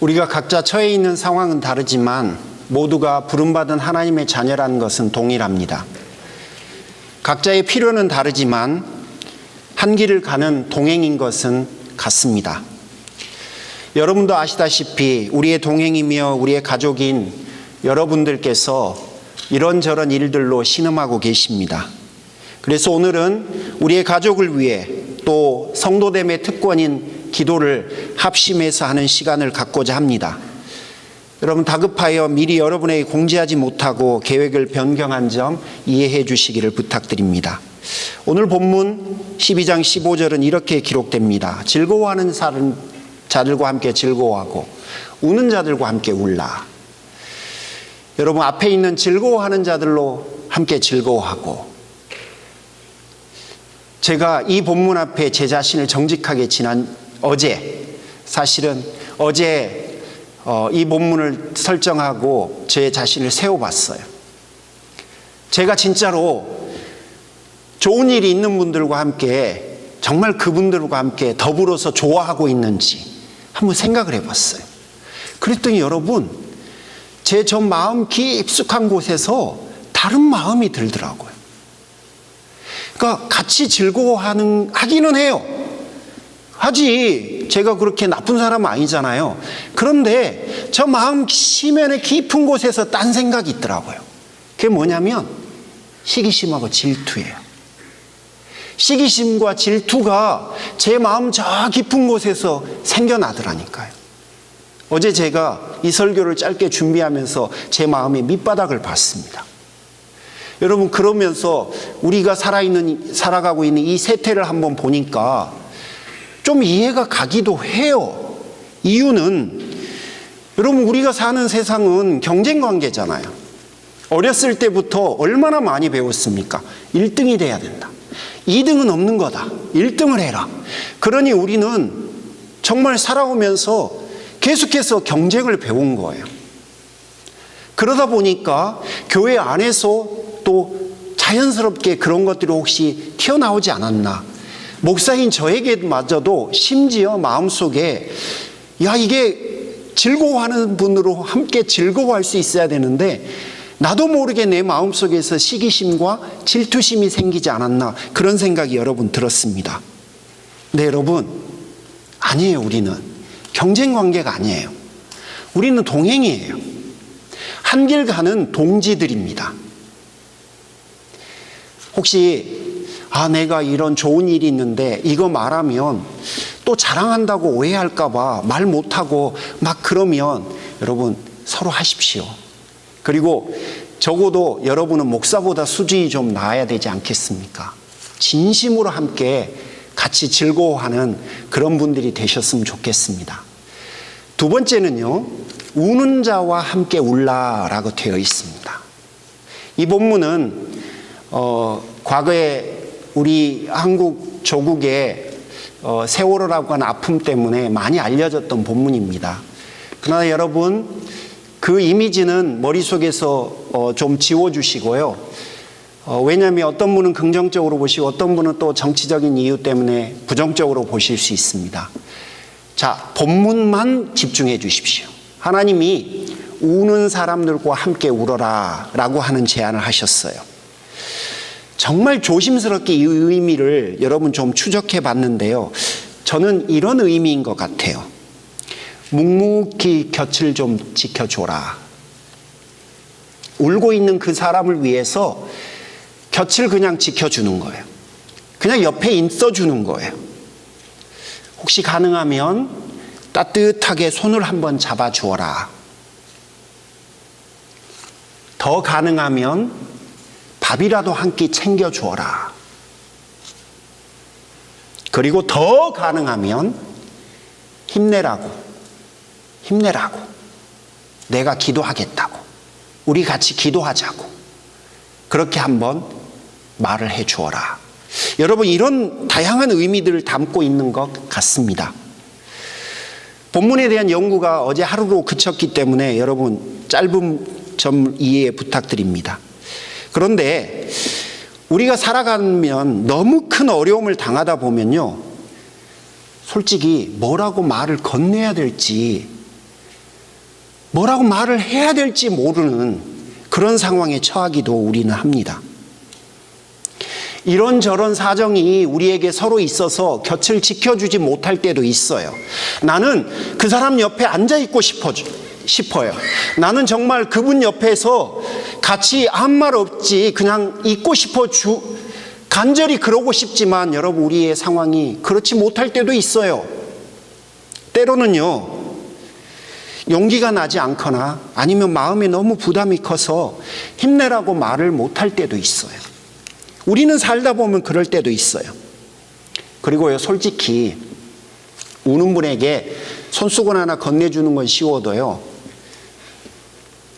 우리가 각자 처해 있는 상황은 다르지만 모두가 부름받은 하나님의 자녀라는 것은 동일합니다. 각자의 필요는 다르지만 한 길을 가는 동행인 것은 같습니다. 여러분도 아시다시피 우리의 동행이며 우리의 가족인 여러분들께서 이런저런 일들로 신음하고 계십니다. 그래서 오늘은 우리의 가족을 위해 또 성도됨의 특권인 기도를 합심해서 하는 시간을 갖고자 합니다. 여러분, 다급하여 미리 여러분에게 공지하지 못하고 계획을 변경한 점 이해해 주시기를 부탁드립니다. 오늘 본문 12장 15절은 이렇게 기록됩니다. 즐거워하는 자들과 함께 즐거워하고 우는 자들과 함께 울라. 여러분, 앞에 있는 즐거워하는 자들로 함께 즐거워하고, 제가 이 본문 앞에 제 자신을 정직하게 사실은 어제 이 본문을 설정하고 제 자신을 세워봤어요. 제가 진짜로 좋은 일이 있는 분들과 함께, 정말 그분들과 함께 더불어서 좋아하고 있는지 한번 생각을 해봤어요. 그랬더니 여러분, 제 마음 깊숙한 곳에서 다른 마음이 들더라고요. 그러니까 같이 하기는 해요. 하지, 제가 그렇게 나쁜 사람은 아니잖아요. 그런데 저 마음 심연의 깊은 곳에서 딴 생각이 있더라고요. 그게 뭐냐면 시기심하고 질투예요. 시기심과 질투가 제 마음 저 깊은 곳에서 생겨나더라니까요. 어제 제가 이 설교를 짧게 준비하면서 제 마음의 밑바닥을 봤습니다. 여러분, 그러면서 우리가 살아가고 있는 이 세태를 한번 보니까 좀 이해가 가기도 해요. 이유는, 여러분, 우리가 사는 세상은 경쟁 관계잖아요. 어렸을 때부터 얼마나 많이 배웠습니까? 1등이 돼야 된다. 2등은 없는 거다. 1등을 해라. 그러니 우리는 정말 살아오면서 계속해서 경쟁을 배운 거예요. 그러다 보니까 교회 안에서 또 자연스럽게 그런 것들이 혹시 튀어나오지 않았나. 목사인 저에게마저도 심지어 마음속에, 이게 즐거워하는 분으로 함께 즐거워할 수 있어야 되는데 나도 모르게 내 마음속에서 시기심과 질투심이 생기지 않았나, 그런 생각이 여러분 들었습니다. 네, 여러분, 아니에요. 우리는 경쟁 관계가 아니에요. 우리는 동행이에요. 한 길 가는 동지들입니다. 혹시 내가 이런 좋은 일이 있는데 이거 말하면 또 자랑한다고 오해할까 봐 말 못하고 막 그러면, 여러분, 서로 하십시오. 그리고 적어도 여러분은 목사보다 수준이 좀 나아야 되지 않겠습니까? 진심으로 함께 같이 즐거워하는 그런 분들이 되셨으면 좋겠습니다. 두 번째는요, 우는 자와 함께 울라라고 되어 있습니다. 이 본문은 과거에 우리 한국 조국의 세월호라고 하는 아픔 때문에 많이 알려졌던 본문입니다. 그러나 여러분, 그 이미지는 머릿속에서 좀 지워주시고요. 왜냐하면 어떤 분은 긍정적으로 보시고 어떤 분은 또 정치적인 이유 때문에 부정적으로 보실 수 있습니다. 자, 본문만 집중해 주십시오. 하나님이 우는 사람들과 함께 울어라 라고 하는 제안을 하셨어요. 정말 조심스럽게 이 의미를 여러분 좀 추적해 봤는데요. 저는 이런 의미인 것 같아요. 묵묵히 곁을 좀 지켜줘라. 울고 있는 그 사람을 위해서 곁을 그냥 지켜주는 거예요. 그냥 옆에 있어주는 거예요. 혹시 가능하면 따뜻하게 손을 한번 잡아주어라. 더 가능하면 밥이라도 한 끼 챙겨주어라. 그리고 더 가능하면 힘내라고, 내가 기도하겠다고, 우리 같이 기도하자고, 그렇게 한번 말을 해주어라. 여러분, 이런 다양한 의미들을 담고 있는 것 같습니다. 본문에 대한 연구가 어제 하루로 그쳤기 때문에 여러분 짧은 점 이해 부탁드립니다. 그런데 우리가 살아가면 너무 큰 어려움을 당하다 보면요, 솔직히 뭐라고 말을 건네야 될지 뭐라고 말을 해야 될지 모르는 그런 상황에 처하기도 우리는 합니다. 이런저런 사정이 우리에게 서로 있어서 곁을 지켜주지 못할 때도 있어요. 나는 그 사람 옆에 앉아있고 싶어요. 나는 정말 그분 옆에서 같이 아무 말 없지 그냥 있고 싶어 간절히 그러고 싶지만 여러분, 우리의 상황이 그렇지 못할 때도 있어요. 때로는요, 용기가 나지 않거나 아니면 마음에 너무 부담이 커서 힘내라고 말을 못할 때도 있어요. 우리는 살다 보면 그럴 때도 있어요. 그리고요, 솔직히 우는 분에게 손수건 하나 건네주는 건 쉬워도요,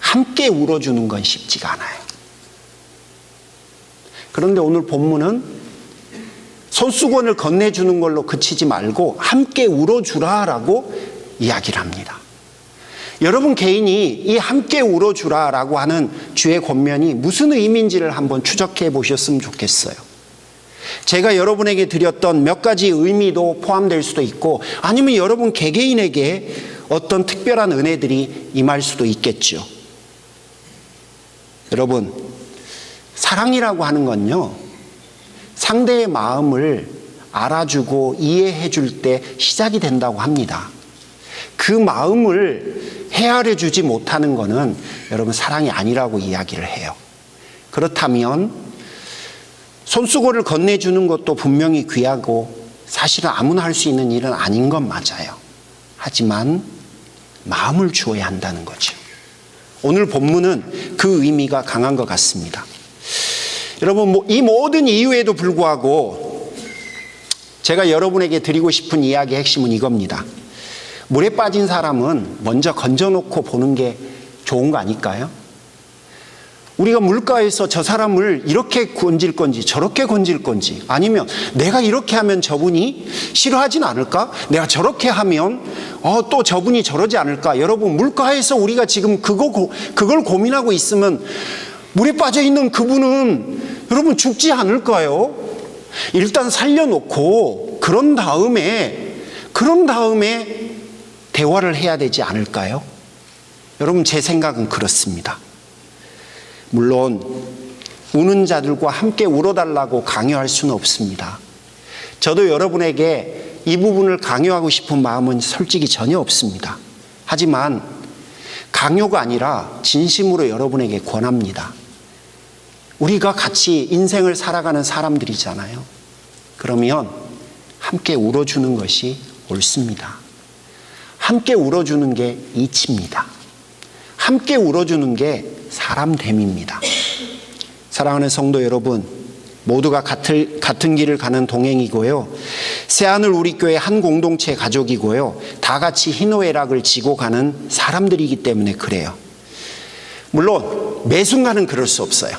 함께 울어주는 건 쉽지가 않아요. 그런데 오늘 본문은 손수건을 건네주는 걸로 그치지 말고 함께 울어주라라고 이야기를 합니다. 여러분 개인이 이 함께 울어주라라고 하는 주의 권면이 무슨 의미인지를 한번 추적해 보셨으면 좋겠어요. 제가 여러분에게 드렸던 몇 가지 의미도 포함될 수도 있고 아니면 여러분 개개인에게 어떤 특별한 은혜들이 임할 수도 있겠죠. 여러분, 사랑이라고 하는 건요, 상대의 마음을 알아주고 이해해 줄 때 시작이 된다고 합니다. 그 마음을 헤아려 주지 못하는 것은 여러분 사랑이 아니라고 이야기를 해요. 그렇다면 손수건을 건네주는 것도 분명히 귀하고 사실은 아무나 할 수 있는 일은 아닌 건 맞아요. 하지만 마음을 주어야 한다는 거죠. 오늘 본문은 그 의미가 강한 것 같습니다. 여러분, 이 모든 이유에도 불구하고 제가 여러분에게 드리고 싶은 이야기의 핵심은 이겁니다. 물에 빠진 사람은 먼저 건져놓고 보는 게 좋은 거 아닐까요? 우리가 물가에서 저 사람을 이렇게 건질 건지 저렇게 건질 건지, 아니면 내가 이렇게 하면 저분이 싫어하진 않을까? 내가 저렇게 하면 또 저분이 저러지 않을까? 여러분, 물가에서 우리가 지금 그걸 고민하고 있으면 물에 빠져 있는 그분은 여러분 죽지 않을까요? 일단 살려놓고 그런 다음에 대화를 해야 되지 않을까요? 여러분, 제 생각은 그렇습니다. 물론 우는 자들과 함께 울어달라고 강요할 수는 없습니다. 저도 여러분에게 이 부분을 강요하고 싶은 마음은 솔직히 전혀 없습니다. 하지만 강요가 아니라 진심으로 여러분에게 권합니다. 우리가 같이 인생을 살아가는 사람들이잖아요. 그러면 함께 울어주는 것이 옳습니다. 함께 울어주는 게 이치입니다. 함께 울어주는 게 사람됨입니다. 사랑하는 성도 여러분, 모두가 같은 길을 가는 동행이고요, 새하늘 우리 교회 한 공동체 가족이고요, 다 같이 희노애락을 지고 가는 사람들이기 때문에 그래요. 물론 매 순간은 그럴 수 없어요.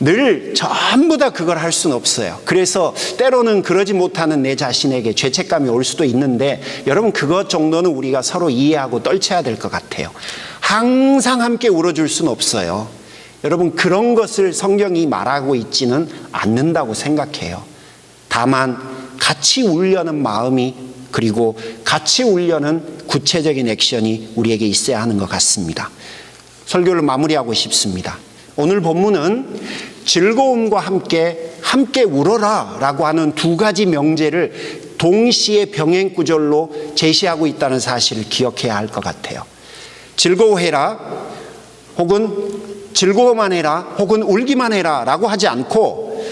늘 전부 다 그걸 할 수는 없어요. 그래서 때로는 그러지 못하는 내 자신에게 죄책감이 올 수도 있는데, 여러분 그것 정도는 우리가 서로 이해하고 떨쳐야 될 것 같아요. 항상 함께 울어줄 수는 없어요. 여러분, 그런 것을 성경이 말하고 있지는 않는다고 생각해요. 다만 같이 울려는 마음이, 그리고 같이 울려는 구체적인 액션이 우리에게 있어야 하는 것 같습니다. 설교를 마무리하고 싶습니다. 오늘 본문은 즐거움과 함께 울어라 라고 하는 두 가지 명제를 동시에 병행 구절로 제시하고 있다는 사실을 기억해야 할 것 같아요. 즐거워해라, 혹은 즐거워만 해라, 혹은 울기만 해라 라고 하지 않고,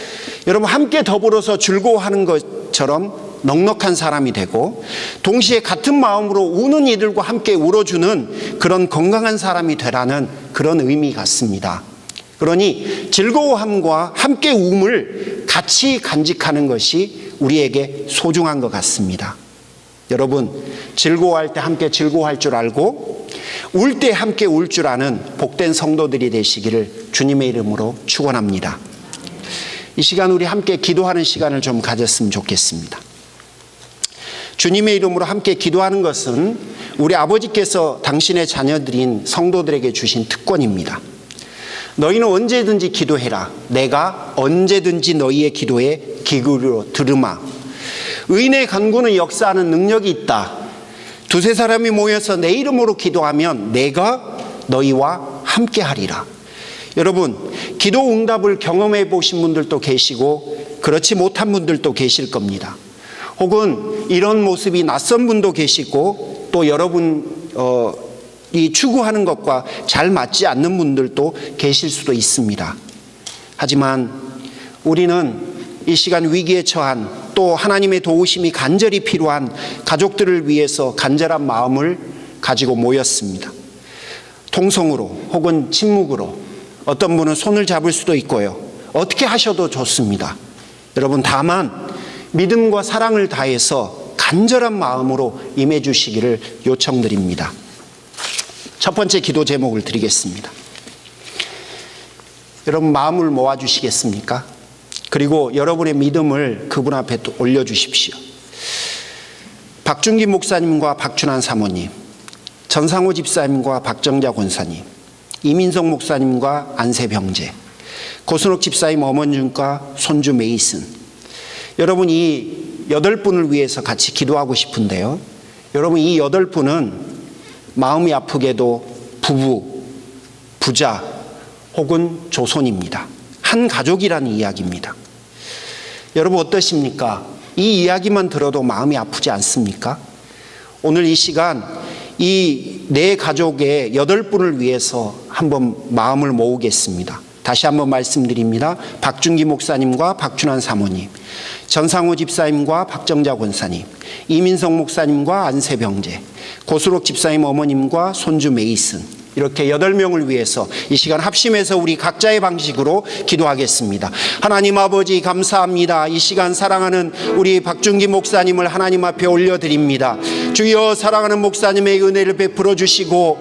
여러분 함께 더불어서 즐거워하는 것처럼 넉넉한 사람이 되고, 동시에 같은 마음으로 우는 이들과 함께 울어주는 그런 건강한 사람이 되라는 그런 의미 같습니다. 그러니 즐거워함과 함께 움을 같이 간직하는 것이 우리에게 소중한 것 같습니다. 여러분, 즐거워할 때 함께 즐거워할 줄 알고 울 때 함께 울 줄 아는 복된 성도들이 되시기를 주님의 이름으로 축원합니다. 이 시간 우리 함께 기도하는 시간을 좀 가졌으면 좋겠습니다. 주님의 이름으로 함께 기도하는 것은 우리 아버지께서 당신의 자녀들인 성도들에게 주신 특권입니다. 너희는 언제든지 기도해라. 내가 언제든지 너희의 기도에 귀 기울여 들으마. 의인의 간구는 역사하는 능력이 있다. 두세 사람이 모여서 내 이름으로 기도하면 내가 너희와 함께 하리라. 여러분, 기도 응답을 경험해 보신 분들도 계시고 그렇지 못한 분들도 계실 겁니다. 혹은 이런 모습이 낯선 분도 계시고 또 여러분 이 추구하는 것과 잘 맞지 않는 분들도 계실 수도 있습니다. 하지만 우리는 이 시간 위기에 처한 또 하나님의 도우심이 간절히 필요한 가족들을 위해서 간절한 마음을 가지고 모였습니다. 통성으로 혹은 침묵으로, 어떤 분은 손을 잡을 수도 있고요. 어떻게 하셔도 좋습니다. 여러분, 다만 믿음과 사랑을 다해서 간절한 마음으로 임해 주시기를 요청드립니다. 첫 번째 기도 제목을 드리겠습니다. 여러분, 마음을 모아 주시겠습니까? 그리고 여러분의 믿음을 그분 앞에 또 올려주십시오. 박준기 목사님과 박춘환 사모님, 전상호 집사님과 박정자 권사님, 이민석 목사님과 안세 병재, 고순옥 집사님 어머님과 손주 메이슨, 여러분 이 8분을 위해서 같이 기도하고 싶은데요. 여러분, 이 8분은 마음이 아프게도 부부, 부자 혹은 조손입니다. 한 가족이라는 이야기입니다. 여러분 어떠십니까? 이 이야기만 들어도 마음이 아프지 않습니까? 오늘 이 시간 이 네 가족의 8분을 위해서 한번 마음을 모으겠습니다. 다시 한번 말씀드립니다. 박준기 목사님과 박춘환 사모님, 전상호 집사님과 박정자 권사님, 이민석 목사님과 안세 병재, 고수록 집사님 어머님과 손주 메이슨, 이렇게 8명을 위해서 이 시간 합심해서 우리 각자의 방식으로 기도하겠습니다. 하나님 아버지, 감사합니다. 이 시간 사랑하는 우리 박준기 목사님을 하나님 앞에 올려드립니다. 주여, 사랑하는 목사님의 은혜를 베풀어 주시고